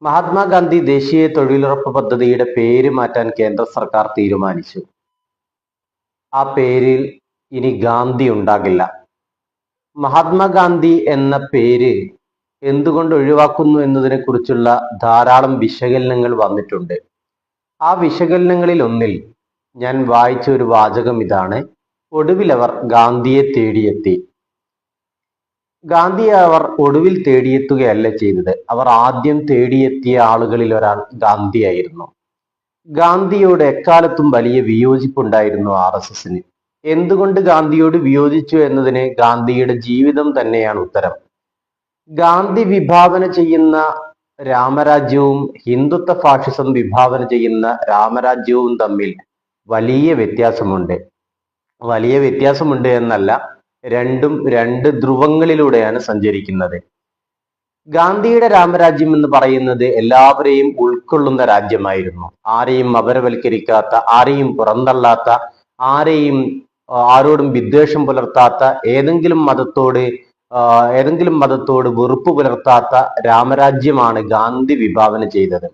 മഹാത്മാഗാന്ധി ദേശീയ തൊഴിലുറപ്പ് പദ്ധതിയുടെ പേര് മാറ്റാൻ കേന്ദ്ര സർക്കാർ തീരുമാനിച്ചു. ആ പേരിൽ ഇനി ഗാന്ധി ഉണ്ടാകില്ല. മഹാത്മാഗാന്ധി എന്ന പേര് എന്തുകൊണ്ട് ഒഴിവാക്കുന്നു എന്നതിനെ കുറിച്ചുള്ള ധാരാളം വിശകലനങ്ങൾ വന്നിട്ടുണ്ട്. ആ വിശകലനങ്ങളിൽ ഒന്നിൽ ഞാൻ വായിച്ച ഒരു വാചകം ഇതാണ്: ഒടുവിൽ അവർ ഗാന്ധിയെ തേടിയെത്തി. ഗാന്ധിയെ അവർ ഒടുവിൽ തേടിയെത്തുകയല്ല ചെയ്തത്, അവർ ആദ്യം തേടിയെത്തിയ ആളുകളിൽ ഒരാൾ ഗാന്ധിയായിരുന്നു. ഗാന്ധിയോട് എക്കാലത്തും വലിയ വിയോജിപ്പുണ്ടായിരുന്നു RSSന്. എന്തുകൊണ്ട് ഗാന്ധിയോട് വിയോജിച്ചു എന്നതിന് ഗാന്ധിയുടെ ജീവിതം തന്നെയാണ് ഉത്തരം. ഗാന്ധി വിഭാവന ചെയ്യുന്ന രാമരാജ്യവും ഹിന്ദുത്വ ഫാഷിസം വിഭാവന ചെയ്യുന്ന രാമരാജ്യവും തമ്മിൽ വലിയ വ്യത്യാസമുണ്ട്. വലിയ വ്യത്യാസമുണ്ട് എന്നല്ല, രണ്ടും രണ്ട് ധ്രുവങ്ങളിലൂടെയാണ് സഞ്ചരിക്കുന്നത്. ഗാന്ധിയുടെ രാമരാജ്യം എന്ന് പറയുന്നത് എല്ലാവരെയും ഉൾക്കൊള്ളുന്ന രാജ്യമായിരുന്നു. ആരെയും അപരവൽക്കരിക്കാത്ത, ആരെയും പുറന്തള്ളാത്ത, ആരോടും വിദ്വേഷം പുലർത്താത്ത, ഏതെങ്കിലും മതത്തോട് വെറുപ്പ് പുലർത്താത്ത രാമരാജ്യമാണ് ഗാന്ധി വിഭാവന ചെയ്തത്.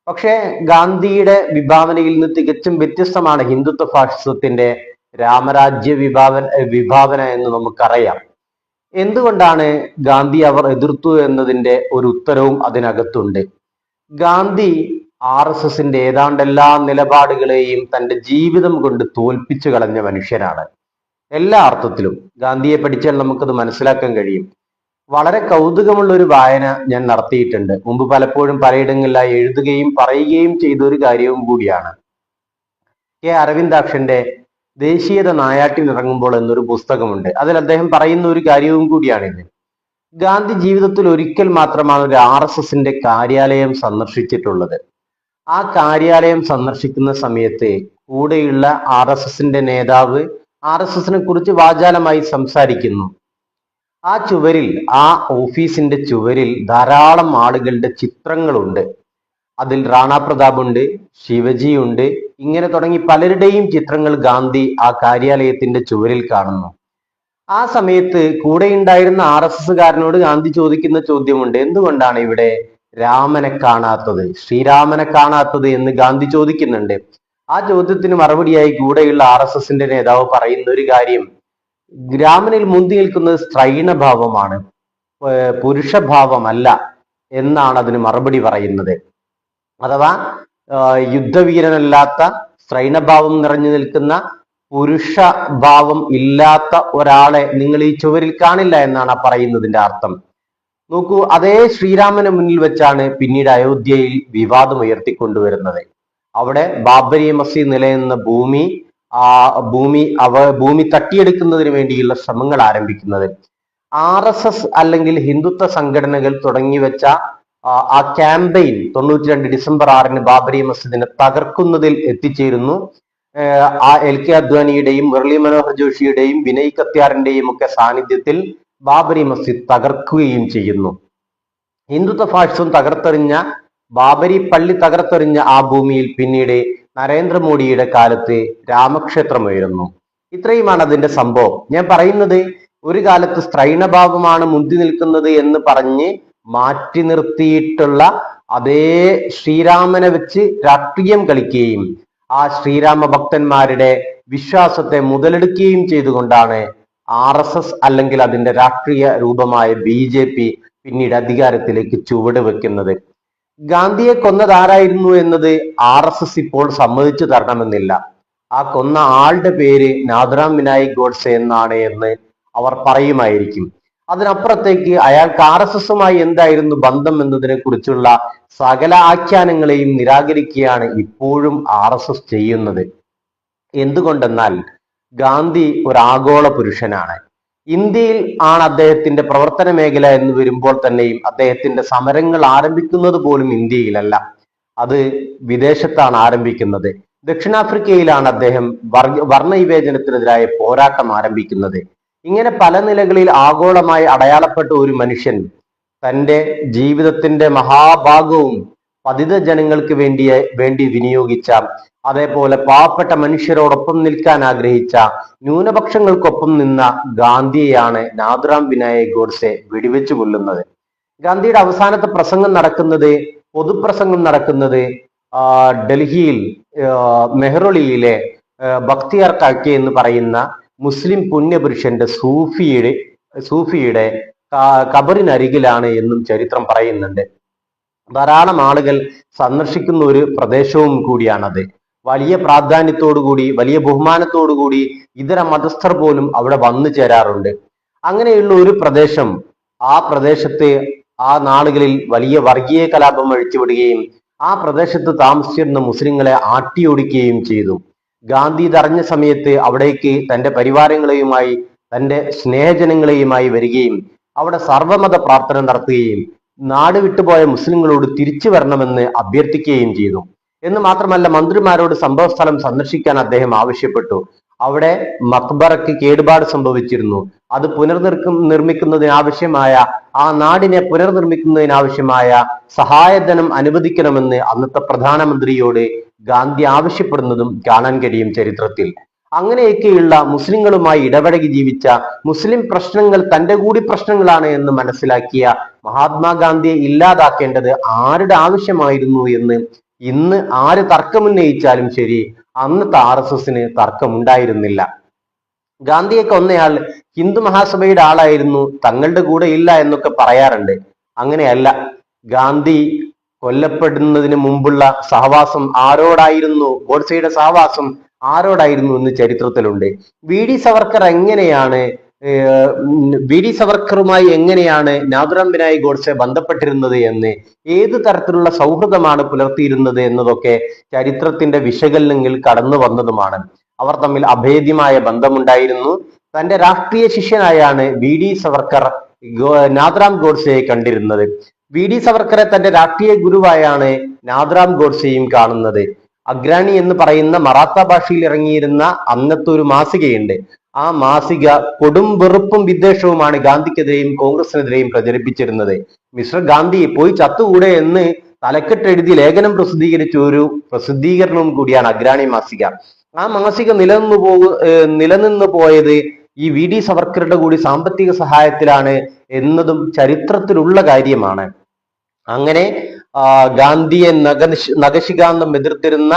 പക്ഷേ ഗാന്ധിയുടെ വിഭാവനയിൽ നിന്ന് തികച്ചും വ്യത്യസ്തമാണ് ഹിന്ദുത്വ ഫാഷിസത്തിന്റെ രാമരാജ്യ വിഭാവന എന്ന് നമുക്കറിയാം. എന്തുകൊണ്ടാണ് ഗാന്ധി അവർ എതിർത്തു എന്നതിന്റെ ഒരു ഉത്തരവും അതിനകത്തുണ്ട്. ഗാന്ധി RSSന്റെ ഏതാണ്ട് എല്ലാ നിലപാടുകളെയും തന്റെ ജീവിതം കൊണ്ട് തോൽപ്പിച്ചു കളഞ്ഞ മനുഷ്യനാണ്. എല്ലാ അർത്ഥത്തിലും ഗാന്ധിയെ പഠിച്ചാൽ നമുക്കത് മനസ്സിലാക്കാൻ കഴിയും. വളരെ കൗതുകമുള്ള ഒരു വായന ഞാൻ നടത്തിയിട്ടുണ്ട്. മുമ്പ് പലപ്പോഴും പലയിടങ്ങളിലായി എഴുതുകയും പറയുകയും ചെയ്ത ഒരു കാര്യവും കൂടിയാണ്. കെ അരവിന്ദാക്ഷന്റെ ദേശീയത നായാട്ടിൽ ഇറങ്ങുമ്പോൾ എന്നൊരു പുസ്തകമുണ്ട്. അതിൽ അദ്ദേഹം പറയുന്ന ഒരു കാര്യവും കൂടിയാണിത്. ഗാന്ധി ജീവിതത്തിൽ ഒരിക്കൽ മാത്രമാണ് ഒരു RSSന്റെ കാര്യാലയം സന്ദർശിച്ചിട്ടുള്ളത്. ആ കാര്യാലയം സന്ദർശിക്കുന്ന സമയത്ത് കൂടെയുള്ള RSSന്റെ നേതാവ് RSSനെ കുറിച്ച് വാചാലമായി സംസാരിക്കുന്നു. ആ ഓഫീസിന്റെ ചുവരിൽ ധാരാളം ആളുകളുടെ ചിത്രങ്ങളുണ്ട്. അതിൽ റാണാ പ്രതാപ് ഉണ്ട്, ശിവജി ഉണ്ട്, ഇങ്ങനെ തുടങ്ങി പലരുടെയും ചിത്രങ്ങൾ ഗാന്ധി ആ കാര്യാലയത്തിന്റെ ചുവരിൽ കാണുന്നു. ആ സമയത്ത് കൂടെ ഉണ്ടായിരുന്ന RSSകാരനോട് ഗാന്ധി ചോദിക്കുന്ന ചോദ്യമുണ്ട്: എന്തുകൊണ്ടാണ് ഇവിടെ രാമനെ കാണാത്തത്, ശ്രീരാമനെ കാണാത്തത് എന്ന് ഗാന്ധി ചോദിക്കുന്നുണ്ട്. ആ ചോദ്യത്തിന് മറുപടിയായി കൂടെയുള്ള RSSന്റെ നേതാവ് പറയുന്ന ഒരു കാര്യം, രാമനിൽ മുന്തി നിൽക്കുന്നത് സ്ത്രൈണഭാവമാണ്, പുരുഷഭാവമല്ല എന്നാണ് അതിന് മറുപടി പറയുന്നത്. അഥവാ യുദ്ധവീരനല്ലാത്ത, സ്ത്രൈണഭാവം നിറഞ്ഞു നിൽക്കുന്ന, പുരുഷഭാവം ഇല്ലാത്ത ഒരാളെ നിങ്ങൾ ഈ ചുവരിൽ കാണില്ല എന്നാണ് ആ പറയുന്നതിന്റെ അർത്ഥം. നോക്കൂ, അതേ ശ്രീരാമന് മുന്നിൽ വെച്ചാണ് പിന്നീട് അയോധ്യയിൽ വിവാദം ഉയർത്തിക്കൊണ്ടുവരുന്നത്. അവിടെ ബാബരി മസ്ജിദ് നിലനിന്ന ഭൂമി തട്ടിയെടുക്കുന്നതിന് വേണ്ടിയുള്ള ശ്രമങ്ങൾ ആരംഭിക്കുന്നത്. RSS അല്ലെങ്കിൽ ഹിന്ദുത്വ സംഘടനകൾ തുടങ്ങി വെച്ച ആ ക്യാമ്പയിൻ 92 ഡിസംബർ 6 ബാബരി മസ്ജിദിനെ തകർക്കുന്നതിൽ എത്തിച്ചേരുന്നു. LK അദ്വാനിയുടെയും മുരളി മനോഹർ ജോഷിയുടെയും വിനയ് കത്യാറിന്റെയും ഒക്കെ സാന്നിധ്യത്തിൽ ബാബരി മസ്ജിദ് തകർക്കുകയും ചെയ്യുന്നു. ഹിന്ദുത്വ ഫാഷിസം ബാബരി പള്ളി തകർത്തെറിഞ്ഞ ആ ഭൂമിയിൽ പിന്നീട് നരേന്ദ്രമോദിയുടെ കാലത്ത് രാമക്ഷേത്രം ഉയരുന്നു. ഇത്രയുമാണ് അതിന്റെ സംഭവം. ഞാൻ പറയുന്നത്, ഒരു കാലത്ത് സ്ത്രൈണഭാവമാണ് മുന്തി നിൽക്കുന്നത് എന്ന് പറഞ്ഞ് മാറ്റി നിർത്തിയിട്ടുള്ള അതേ ശ്രീരാമനെ വെച്ച് രാഷ്ട്രീയം കളിക്കുകയും ആ ശ്രീരാമ ഭക്തന്മാരുടെ വിശ്വാസത്തെ മുതലെടുക്കുകയും ചെയ്തുകൊണ്ടാണ് RSS അല്ലെങ്കിൽ അതിന്റെ രാഷ്ട്രീയ രൂപമായ BJP പിന്നീട് അധികാരത്തിലേക്ക് ചുവട് വെക്കുന്നത്. ഗാന്ധിയെ കൊന്നതാരായിരുന്നു എന്നത് RSS ഇപ്പോൾ സമ്മതിച്ചു തരണമെന്നില്ല. ആ കൊന്ന ആളുടെ പേര് നാഥുറാം വിനായക് ഗോഡ്സെ എന്നാണ് എന്ന് അവർ പറയുമായിരിക്കും. അതിനപ്പുറത്തേക്ക് അയാൾക്ക് RSSുമായി എന്തായിരുന്നു ബന്ധം എന്നതിനെ കുറിച്ചുള്ള സകല ആഖ്യാനങ്ങളെയും നിരാകരിക്കുകയാണ് ഇപ്പോഴും RSS ചെയ്യുന്നത്. എന്തുകൊണ്ടെന്നാൽ ഗാന്ധി ഒരു ആഗോള പുരുഷനാണ്. ഇന്ത്യയിൽ ആണ് അദ്ദേഹത്തിന്റെ പ്രവർത്തന മേഖല എന്ന് വരുമ്പോൾ തന്നെയും അദ്ദേഹത്തിന്റെ സമരങ്ങൾ ആരംഭിക്കുന്നത് പോലും ഇന്ത്യയിലല്ല, അത് വിദേശത്താണ് ആരംഭിക്കുന്നത്. ദക്ഷിണാഫ്രിക്കയിലാണ് അദ്ദേഹം വർണ്ണവിവേചനത്തിനെതിരായ പോരാട്ടം ആരംഭിക്കുന്നത്. ഇങ്ങനെ പല നിലകളിൽ ആഗോളമായി അടയാളപ്പെട്ട ഒരു മനുഷ്യൻ തന്റെ ജീവിതത്തിന്റെ മഹാഭാഗവും പതിത ജനങ്ങൾക്ക് വേണ്ടി വിനിയോഗിച്ച, അതേപോലെ പാവപ്പെട്ട മനുഷ്യരോടൊപ്പം നിൽക്കാൻ ആഗ്രഹിച്ച, ന്യൂനപക്ഷങ്ങൾക്കൊപ്പം നിന്ന ഗാന്ധിയെയാണ് നാഥുറാം വിനായക് ഗോഡ്സെ വെടിവെച്ചു കൊല്ലുന്നത്. ഗാന്ധിയുടെ അവസാനത്തെ പ്രസംഗം നടക്കുന്നത് പൊതുപ്രസംഗം നടക്കുന്നത് ഡൽഹിയിൽ മെഹ്റൊളിയിലെ ബക്തിയാർ കാക്കി എന്ന് പറയുന്ന മുസ്ലിം പുണ്യപുരുഷന്റെ സൂഫിയുടെ ഖബറിനരികിലാണ് എന്നും ചരിത്രം പറയുന്നുണ്ട്. ധാരാളം ആളുകൾ സന്ദർശിക്കുന്ന ഒരു പ്രദേശവും കൂടിയാണത്. വലിയ പ്രാധാന്യത്തോടുകൂടി, വലിയ ബഹുമാനത്തോടുകൂടി ഇതര മതസ്ഥർ പോലും അവിടെ വന്നു ചേരാറുണ്ട്. അങ്ങനെയുള്ള ഒരു പ്രദേശം, ആ പ്രദേശത്ത് ആ നാളുകളിൽ വലിയ വർഗീയ കലാപം അഴിച്ചുവിടുകയും ആ പ്രദേശത്ത് താമസിച്ചിരുന്ന മുസ്ലിങ്ങളെ ആട്ടിയോടിക്കുകയും ചെയ്തു. ഗാന്ധി ഇതറിഞ്ഞ സമയത്ത് അവിടേക്ക് തന്റെ പരിവാരങ്ങളെയുമായി, തന്റെ സ്നേഹജനങ്ങളെയുമായി വരികയും അവിടെ സർവമത പ്രാർത്ഥന നടത്തുകയും നാട് വിട്ടുപോയ മുസ്ലിങ്ങളോട് തിരിച്ചു വരണമെന്ന് അഭ്യർത്ഥിക്കുകയും ചെയ്തു. എന്ന് മാത്രമല്ല, മന്ത്രിമാരോട് സംഭവസ്ഥലം സന്ദർശിക്കാൻ അദ്ദേഹം ആവശ്യപ്പെട്ടു. അവിടെ മക്ബറയ്ക്ക് കേടുപാട് സംഭവിച്ചിരുന്നു. അത് നിർമ്മിക്കുന്നതിനാവശ്യമായ, ആ നാടിനെ പുനർനിർമ്മിക്കുന്നതിനാവശ്യമായ സഹായധനം അനുവദിക്കണമെന്ന് അന്നത്തെ പ്രധാനമന്ത്രിയോട് ഗാന്ധി ആവശ്യപ്പെടുന്നതും കാണാൻ കഴിയും ചരിത്രത്തിൽ. അങ്ങനെയൊക്കെയുള്ള മുസ്ലിങ്ങളുമായി ഇടപഴകി ജീവിച്ച, മുസ്ലിം പ്രശ്നങ്ങൾ തന്റെ കൂടി പ്രശ്നങ്ങളാണ് എന്ന് മനസ്സിലാക്കിയ മഹാത്മാഗാന്ധിയെ ഇല്ലാതാക്കേണ്ടത് ആരുടെ ആവശ്യമായിരുന്നു എന്ന് ഇന്ന് ആര് തർക്കമുന്നയിച്ചാലും ശരി, അന്നത്തെ RSSന് തർക്കമുണ്ടായിരുന്നില്ല. ഗാന്ധിയെ കൊന്നയാൾ ഹിന്ദു മഹാസഭയുടെ ആളായിരുന്നു, തങ്ങളുടെ കൂടെ ഇല്ല എന്നൊക്കെ പറയാറുണ്ട്. അങ്ങനെയല്ല. ഗാന്ധി കൊല്ലപ്പെടുന്നതിന് മുമ്പുള്ള സഹവാസം ആരോടായിരുന്നു, ഗോഡ്സെയുടെ സഹവാസം ആരോടായിരുന്നു എന്ന് ചരിത്രത്തിലുണ്ട്. വി ഡി സവർക്കറുമായി എങ്ങനെയാണ് നാഥുറാം വിനായക് ഗോഡ്സെ ബന്ധപ്പെട്ടിരുന്നത് എന്ന്, ഏത് തരത്തിലുള്ള സൗഹൃദമാണ് പുലർത്തിയിരുന്നത് എന്നതൊക്കെ ചരിത്രത്തിന്റെ വിശകലനങ്ങളിൽ കടന്നു വന്നതുമാണ്. അവർ തമ്മിൽ അഭേദ്യമായ ബന്ധമുണ്ടായിരുന്നു. തന്റെ രാഷ്ട്രീയ ശിഷ്യനായാണ് വി ഡി സവർക്കർ നാഥുറാം ഗോഡ്സെയെ കണ്ടിരുന്നത്. വി ഡി സവർക്കറെ തന്റെ രാഷ്ട്രീയ ഗുരുവായാണ് നാഥുറാം ഗോഡ്സെയും കാണുന്നത്. അഗ്രാണി എന്ന് പറയുന്ന മറാത്ത ഭാഷയിൽ ഇറങ്ങിയിരുന്ന അന്നത്തെ ഒരു മാസികയുണ്ട്. ആ മാസിക കൊടും വെറുപ്പും വിദ്വേഷവുമാണ് ഗാന്ധിക്കെതിരെയും കോൺഗ്രസിനെതിരെയും പ്രചരിപ്പിച്ചിരുന്നത്. മിസ്റ്റർ ഗാന്ധി പോയി ചത്തുകൂടെ എന്ന് തലക്കെട്ടെഴുതി ലേഖനം പ്രസിദ്ധീകരിച്ച ഒരു പ്രസിദ്ധീകരണവും കൂടിയാണ് അഗ്രാണി മാസിക. ആ മാസിക നിലനിന്നു പോയത് ഈ വി ഡി സവർക്കറുടെ കൂടി സാമ്പത്തിക സഹായത്തിലാണ് എന്നതും ചരിത്രത്തിലുള്ള കാര്യമാണ്. അങ്ങനെ ഗാന്ധിയെ നഖശിഖാന്തം എതിർത്തിരുന്ന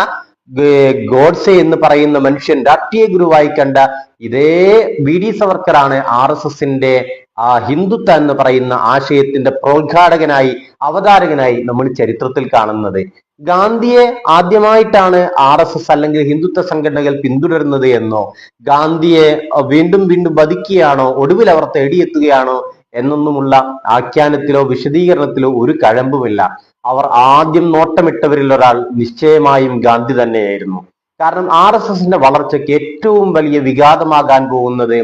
ഗോഡ്സെ എന്ന് പറയുന്ന മനുഷ്യൻ രാഷ്ട്രീയ ഗുരുവായി കണ്ട ഇതേ വി ഡി സവർക്കറാണ് RSSന്റെ ഹിന്ദുത്വ എന്ന് പറയുന്ന ആശയത്തിന്റെ പ്രോദ്ഘാടകനായി, അവതാരകനായി നമ്മൾ ചരിത്രത്തിൽ കാണുന്നത്. ഗാന്ധിയെ ആദ്യമായിട്ടാണ് RSS അല്ലെങ്കിൽ ഹിന്ദുത്വ സംഘടനകൾ പിന്തുടരുന്നത് എന്നോ, ഗാന്ധിയെ വീണ്ടും വീണ്ടും വധിക്കുകയാണോ, ഒടുവിൽ അവർ തേടിയെത്തുകയാണോ എന്നൊന്നുമുള്ള ആഖ്യാനത്തിലോ വിശദീകരണത്തിലോ ഒരു കഴമ്പുമില്ല. അവർ ആദ്യം നോട്ടമിട്ടവരിൽ ഒരാൾ നിശ്ചയമായും ഗാന്ധി തന്നെയായിരുന്നു. കാരണം RSSന്റെ വളർച്ചയ്ക്ക് ഏറ്റവും വലിയ വിഘാതമാകാൻ പോകുന്നത്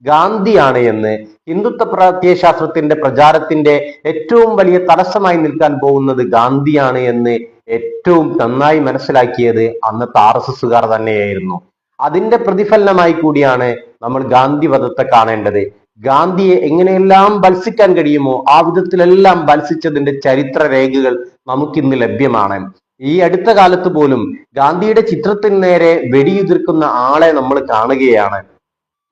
ഗാന്ധിയാണ് എന്ന്, ഹിന്ദുത്വ പ്രത്യയശാസ്ത്രത്തിന്റെ പ്രചാരത്തിന്റെ ഏറ്റവും വലിയ തടസ്സമായി നിൽക്കാൻ പോകുന്നത് ഗാന്ധിയാണ് എന്ന് ഏറ്റവും നന്നായി മനസ്സിലാക്കിയത് അന്നത്തെ RSSകാർ തന്നെയായിരുന്നു. അതിന്റെ പ്രതിഫലനമായി കൂടിയാണ് നമ്മൾ ഗാന്ധി വധത്തെ കാണേണ്ടത്. ഗാന്ധിയെ എങ്ങനെയെല്ലാം ബത്സിക്കാൻ കഴിയുമോ ആ വിധത്തിലെല്ലാം ബത്സിച്ചതിന്റെ ചരിത്ര രേഖകൾ നമുക്കിന്ന് ലഭ്യമാണ്. ഈ അടുത്ത കാലത്ത് പോലും ഗാന്ധിയുടെ ചിത്രത്തിന് നേരെ വെടിയുതിർക്കുന്ന ആളെ നമ്മൾ കാണുകയാണ്.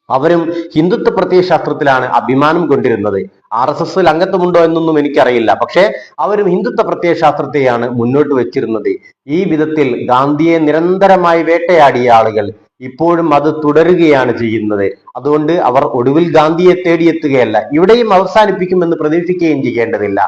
അവരും ഹിന്ദുത്വ പ്രത്യയശാസ്ത്രത്തിലാണ് അഭിമാനം കൊണ്ടിരുന്നത്. RSSൽ അംഗത്വമുണ്ടോ എന്നൊന്നും എനിക്കറിയില്ല. പക്ഷെ അവരും ഹിന്ദുത്വ പ്രത്യയശാസ്ത്രത്തെയാണ് മുന്നോട്ട് വെച്ചിരുന്നത്. ഈ വിധത്തിൽ ഗാന്ധിയെ നിരന്തരമായി വേട്ടയാടിയ ആളുകൾ ഇപ്പോഴും അത് തുടരുകയാണ് ചെയ്യുന്നത്. അതുകൊണ്ട് അവർ ഒടുവിൽ ഗാന്ധിയെ തേടിയെത്തുകയല്ല, ഇവിടെയും അവസാനിപ്പിക്കുമെന്ന് പ്രതീക്ഷിക്കുകയും ചെയ്യേണ്ടതില്ല.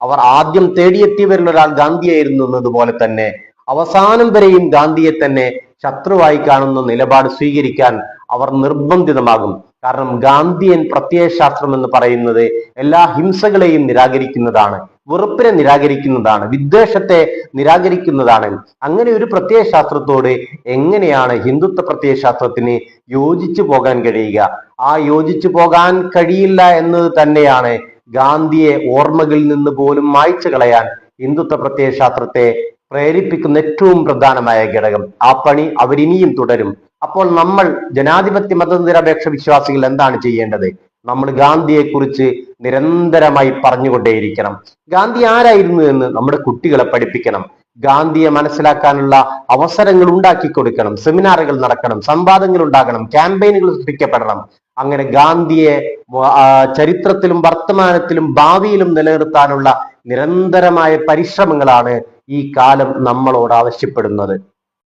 അവർ ആദ്യം തേടിയെത്തിയവരിൽ ഒരാൾ ഗാന്ധിയായിരുന്നു എന്നതുപോലെ തന്നെ അവസാനം വരെയും ഗാന്ധിയെ തന്നെ ശത്രുവായി കാണുന്ന നിലപാട് സ്വീകരിക്കാൻ അവർ നിർബന്ധിതമാകും. കാരണം ഗാന്ധിയൻ പ്രത്യയശാസ്ത്രം എന്ന് പറയുന്നത് എല്ലാ ഹിംസകളെയും നിരാകരിക്കുന്നതാണ്, വെറുപ്പിനെ നിരാകരിക്കുന്നതാണ്, വിദ്വേഷത്തെ നിരാകരിക്കുന്നതാണ്. അങ്ങനെ ഒരു പ്രത്യയശാസ്ത്രത്തോട് എങ്ങനെയാണ് ഹിന്ദുത്വ പ്രത്യയശാസ്ത്രത്തിന് യോജിച്ചു പോകാൻ കഴിയുക? ആ യോജിച്ചു പോകാൻ കഴിയില്ല എന്നത് തന്നെയാണ് ഗാന്ധിയെ ഓർമ്മകളിൽ നിന്ന് പോലും മായ്ച്ചു കളയാൻ ഹിന്ദുത്വ പ്രത്യയശാസ്ത്രത്തെ പ്രേരിപ്പിക്കുന്ന ഏറ്റവും പ്രധാനമായ ഘടകം. ആ പണി അവരിനിയും തുടരും. അപ്പോൾ നമ്മൾ ജനാധിപത്യ മതനിരപേക്ഷ വിശ്വാസികൾ എന്താണ് ചെയ്യേണ്ടത്? നമ്മൾ ഗാന്ധിയെ കുറിച്ച് നിരന്തരമായി പറഞ്ഞുകൊണ്ടേയിരിക്കണം. ഗാന്ധി ആരായിരുന്നു എന്ന് നമ്മുടെ കുട്ടികളെ പഠിപ്പിക്കണം. ഗാന്ധിയെ മനസ്സിലാക്കാനുള്ള അവസരങ്ങൾ ഉണ്ടാക്കി കൊടുക്കണം. സെമിനാറുകൾ നടക്കണം, സംവാദങ്ങൾ ഉണ്ടാകണം, ക്യാമ്പയിനുകൾ സൃഷ്ടിക്കപ്പെടണം. അങ്ങനെ ഗാന്ധിയെ ചരിത്രത്തിലും വർത്തമാനത്തിലും ഭാവിയിലും നിലനിർത്താനുള്ള നിരന്തരമായ പരിശ്രമങ്ങളാണ് ഈ കാലം നമ്മളോട് ആവശ്യപ്പെടുന്നത്.